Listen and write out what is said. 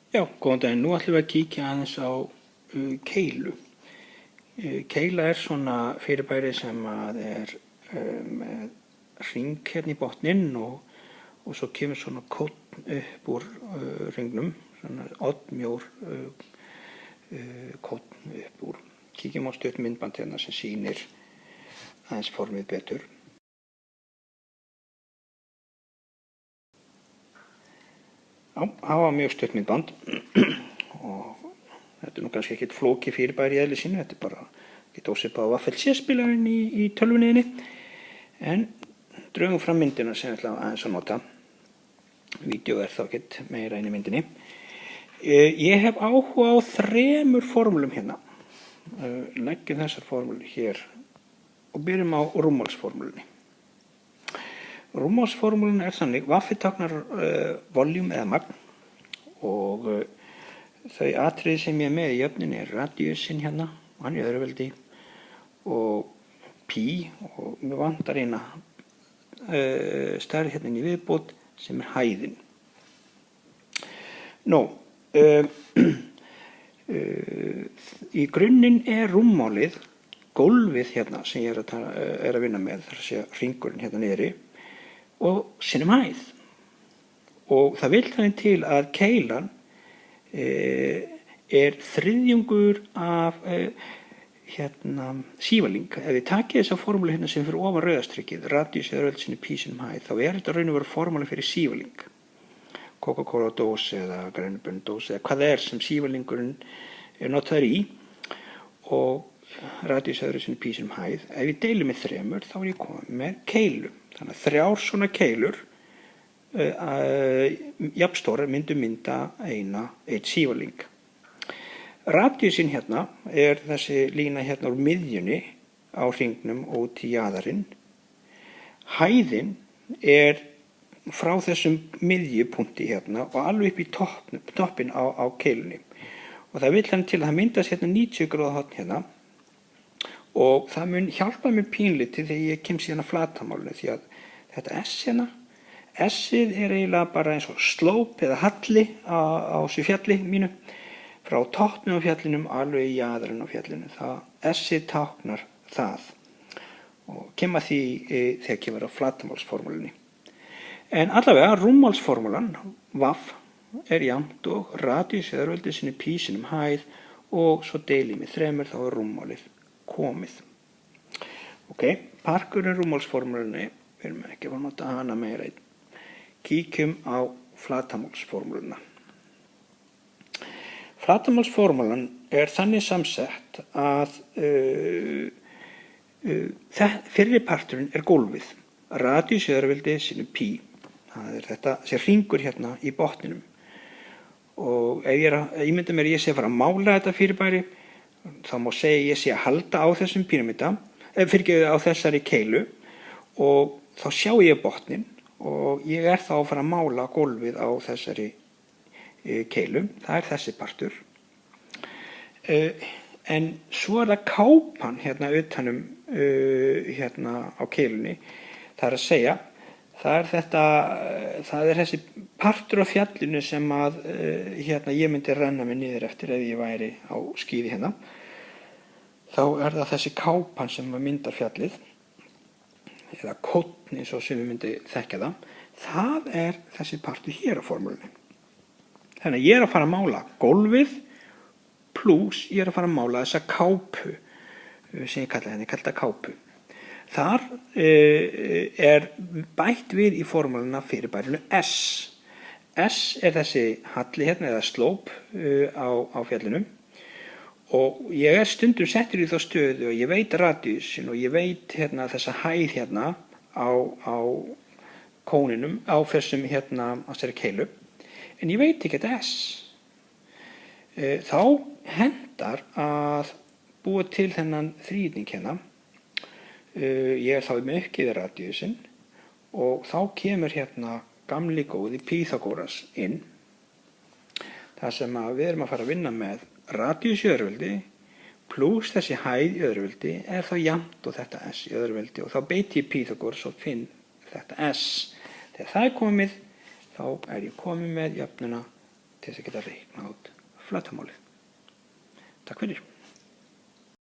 Já, góðan daginn. Nú ætlum við að kíkja aðeins á keilu. Keila er svona fyrirbæri sem að er með hring hérna í botninn og svo kemur svona kónn upp úr hringnum, svona oddmjór kónn upp úr. Kíkjum á stutt myndband hérna sem sýnir aðeins formið betur. Já, það var mjög stutt myndband og þetta nú kannski ekkert flókið fyrirbæri í eðli sínu, þetta bara ekkert ósvipað á Waffle-C-spilarinn í tölvunniðinni, en drögum fram myndina sem ég ætla aðeins að nota. Vídeó þá ekkert meira inn í myndinni. Ég hef áhuga á 3 formúlum hérna. Leggjum þessar formúlur hér og byrjum á rúmmálsformúlunni. Rúmmálsformúlun er þannig, Waffe táknar voljúm eða magn og þau atriði sem ég er með í jöfninni er radíusinn hérna, hann í öðruveldi og pi og mér vantar eina stærð hérna inn í viðbót sem er hæðin. Í grunninn er rúmmálið, gólfið hérna sem ég er að vinna með, þar að segja hringurinn hérna niðri, og sinnum hæð. Og það vill þannig til að keilan er þriðjungur af sívaling. Ef þið takið þessa formúlu hérna sem fyrir ofan rauðastrikið, radíus eða öll pi sinnum hæð, þá er þetta raun og veru formúla fyrir sívaling. Coca-Cola dós eða grænubönn dós eða hvað er sem sívalingurinn er notaður í, og radíus eða öll pi sinnum hæð. Ef ég deili með 3, þá er ég komið með keilu. Þannig að 3 svona keilur jafnstórar mynda einn sívaling. Radíusinn hérna er þessi lína hérna úr miðjunni á hringnum og út í jaðarinn. Hæðin er frá þessum miðjupunkti hérna og alveg upp í toppinn á keilunni. Og það vill hann til að það myndast hérna 90 gráða horn hérna. Og það mun hjálpa mér pínlítið þegar ég kem síðan að flatarmálinu, því að þetta S hérna, S-ið er eiginlega bara eins og slóp eða halli á þessu fjalli mínu, frá toppnum á fjallinum alveg í jaðarinn á fjallinu. S-ið táknar það og kem að því þegar kemur á flatarmálsformúlunni. En allavega rúmmálsformúlan, Waff, er jafnt og radíus eða öll sinni pi sinnum hæð og svo deilið með 3, þá er rúmmálið komið. Ok, parkurinn rúmmálsformúlunni, við erum ekki að nota hana meira. Kíkjum á flatarmálsformúluna. Flatarmálsformúlan er þannig samsett að fyrri parturinn er gólfið. Radíus eða öll sinni pi. Það er þessi hringur hérna í botninum. Og ef ég myndi mér ég sé að fara að mála þetta fyrirbæri, þá má segja ég sé að halda á þessum píramída, á þessari keilu, og þá sjá ég botnin og ég er þá að fara að mála gólfið á þessari keilu. Það er þessi partur. En svo er það kápan hérna utanum hérna á keilunni. Það er að segja, það er þessi partur á fjallinu sem að hérna ég myndi renna mig niður eftir ef ég væri á skíði hérna. Þá er það þessi kápan sem myndar fjallið, eða kónn eins og sem við myndi þekkja það. Það er þessi partur hér á formúlunni. Þannig að ég er að fara að mála gólfið pluss ég er að fara að mála þessa kápu sem ég kalli það kápu. Þar er bætt við í formúluna fyrirbærinu S. S er þessi halli hérna eða slóp á fjallinu. Og ég er stundum settur í þá stöðu og ég veit radíusinn og ég veit hérna þessa hæð hérna á kóninum, á þessum hérna á þessari keilu, en ég veit ekki þetta S. Þá hendar að búa til þennan þríhyrning hérna. Ég er þá með uppgefið radíusinn og þá kemur hérna gamli góði Pýþagóras inn. Það sem við erum að fara að vinna með radíus í öðruveldi pluss þessi hæð í öðruveldi er þá jafnt og þetta S í öðruveldi og þá beiti ég Pýþagóras og finn þetta S. Þegar það er komið, þá er ég komið með jöfnuna til þess að geta reiknað út flatarmálið. Takk fyrir.